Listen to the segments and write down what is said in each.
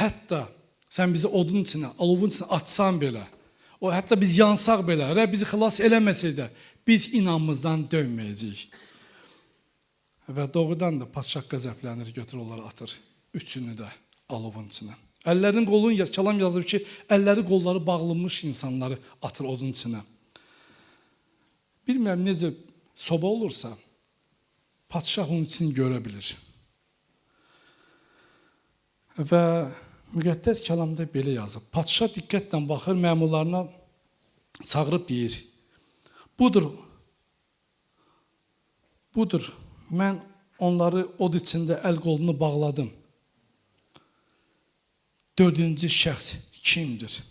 Hətta sən bizi odun içinə, alovun içinə atsan belə, hətta biz yansaq belə, Rəbb bizi xilas eləməsə də, biz inanmızdan dönməyəcəyik. Və doğrudan da padşah qəzəblənir, götürür onları atır. Üçünü də alovun içinə. Əllərin qolun, Kəlam yazıb ki, əlləri qolları bağlanmış insanları atır odun içinə. Bilmirəm necə soba olursa, padşah onun içini görə bilir. Və müqəddəs kəlamda belə yazıb. Padşah diqqətlə baxır, məmurlarına çağırıb deyir. Budur, mən onları od içində əl qolunu bağladım. Dördüncü şəxs kimdir?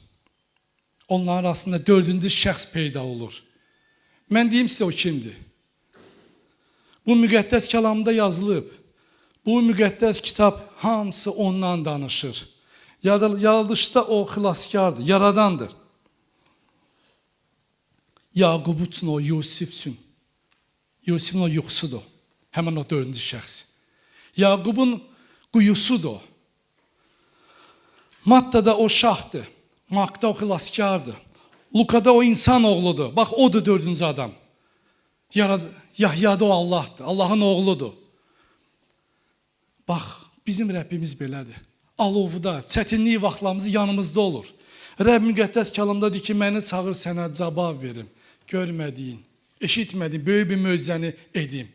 Onların arasında dördüncü şəxs peyda olur. Mən deyim sizə o kimdir? Bu müqəddəs kəlamda yazılıb. Bu müqəddəs kitab hamısı ondan danışır. Yaradışda o xilaskardır, yaradandır. Yaqub üçün o, Yusif üçün. Yusifin o yuxusudur. Həmən o dördüncü şəxs. Yaqubun quyusudur. Matta'da o şahdır. Mark'da o xilaskardır. Luka'da o insan oğludur. Bax, odur dördüncü adam. Yahya'da o Allahdır. Allahın oğludur. Bax, bizim Rəbbimiz belədir. Alovda, çətinlik vaxtlarımız yanımızda olur. Rəbb müqəddəs kəlamdadır ki, məni çağır sənə cavab verim. Görmədiyin, eşitmədiyin böyük bir möcüzəni edim.